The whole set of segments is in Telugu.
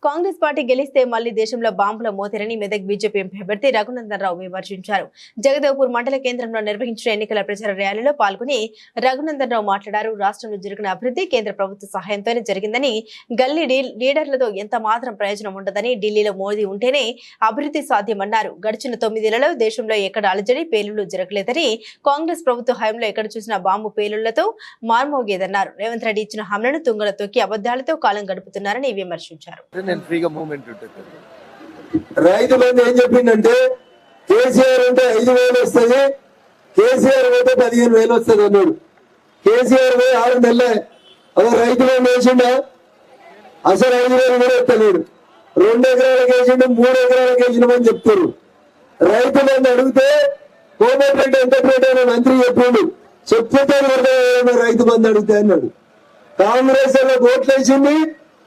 కాంగ్రెస్ పార్టీ గెలిస్తే మళ్లీ దేశంలో బాంబుల మోతేరని మెదక్ బీజేపీ ఎంపీ అభ్యర్థి రఘునందన్ రావు విమర్శించారు. జగదేవ్పూర్ మండల కేంద్రంలో నిర్వహించిన ఎన్నికల ప్రచార ర్యాలీలో పాల్గొని రఘునందన్ రావు మాట్లాడారు. రాష్ట్రంలో జరిగిన అభివృద్ధి కేంద్ర ప్రభుత్వ సహాయంతోనే జరిగిందని, గల్లీ లీడర్లతో ఎంత మాత్రం ప్రయోజనం ఉండదని, ఢిల్లీలో మోదీ ఉంటేనే అభివృద్ధి సాధ్యమన్నారు. గడిచిన 9 ఏళ్లలో దేశంలో ఎక్కడ అలజడి పేలుళ్లు జరగలేదని, కాంగ్రెస్ ప్రభుత్వ హయాంలో ఎక్కడ చూసిన బాంబు పేలుళ్లతో మార్మోగేదన్నారు. రేవంత్ రెడ్డి ఇచ్చిన హామీలను తుంగలో తొక్కి అబద్ధాలతో కాలం గడుపుతున్నారని విమర్శించారు. రైతు బంధు ఏం చెప్పిందంటే కేసీఆర్ అంటే 5,000 వస్తుంది, కేసీఆర్ పోతే 15,000 వస్తుంది అన్నాడు. కేసీఆర్ పోయి 6 నెలలే అదే రైతు బంధు వేసిండా? అసలు 5,000 కూడా ఎత్తలేడు. 2 ఎకరాలకు వేసిండు, 3 ఎకరాలకు వేసినామని చెప్తారు. రైతు బంధు అడిగితే కోమటిరెడ్డి వెంకటరెడ్డి అనే మంత్రి చెప్పిండు, చెప్తే రైతు బంధు అడిగితే అన్నాడు. కాంగ్రెస్ ఓట్లు వేసింది,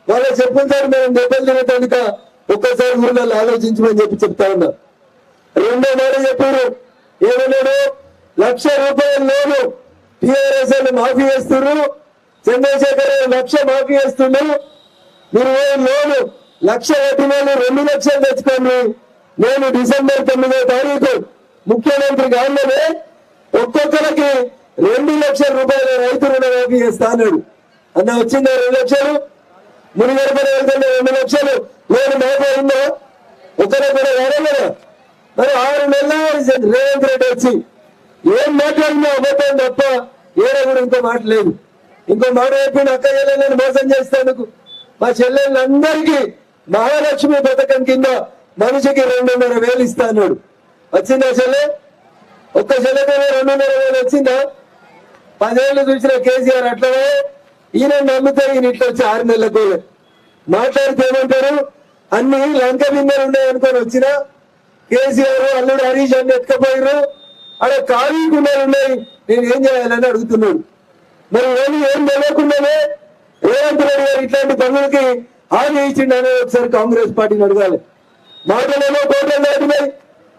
వాళ్ళ చెప్పుతారు మేము దెబ్బలు తినటానిక ఒక్కసారి ఊళ్ళో ఆలోచించమని చెప్తా ఉన్నా. రెండో మాట చెప్పారు, ఏమన్నాడు? 1,00,000 రూపాయలు లోను టీఆర్ఎస్ మాఫీ చేస్తున్నారు, చంద్రశేఖర్ 1,00,000 మాఫీ చేస్తున్నారు. మీరు లోను 1,00,000 కట్టిన వాళ్ళు 2 లక్షలు తెచ్చుకోండి. నేను డిసెంబర్ 9వ తారీఖు ముఖ్యమంత్రి గారిలోనే ఒక్కొక్కరికి 2 లక్షల రూపాయల రైతు రుణ మాఫీ చేస్తా అన్నాడు. అన్న వచ్చిందా 2 లక్షలు? మునిగడపడి వెళ్తుండే 2 లక్షలు నేను మాఫీ అయిందా? ఒకరే కూడా వాడే కదా. మరి 6 నెలల రేవంత్ రెడ్డి వచ్చి ఏం మాట్లాడినా అబద్ధం తప్ప ఏడా కూడా ఇంకో మాట లేదు. ఇంకో మాట చెప్పిన అక్క చెల్లెలను మోసం చేసేందుకు మా చెల్లెళ్ళందరికీ మహాలక్ష్మి పథకం కింద మనిషికి 2,500 ఇస్తా అన్నాడు. వచ్చిందా చెల్లె? ఒక్క చెల్లెకి 2,500 వచ్చిందా? 10 ఏళ్ళు చూసిన కేసీఆర్ అట్లనే ఈయన నమ్మితే ఈయన ఇట్లా వచ్చి 6 నెలలకు మాట్లాడితే ఏమంటారు? అన్ని లంక బిందెలు ఉన్నాయనుకొని వచ్చిన కేసీఆర్ అల్లుడు హరీష్ అన్ని ఎత్తుకపోయారు, అక్కడ ఖాళీ కుండలు ఉన్నాయి, నేను ఏం చేయాలని అడుగుతున్నాడు. మరి ఏం తెలియకుండానే రేవంత్ రెడ్డి గారు ఇట్లాంటి పనులకి హామీ ఇచ్చిండనే ఒకసారి కాంగ్రెస్ పార్టీని అడగాలి. మాటలేమో కోట్ల దాటినాయి,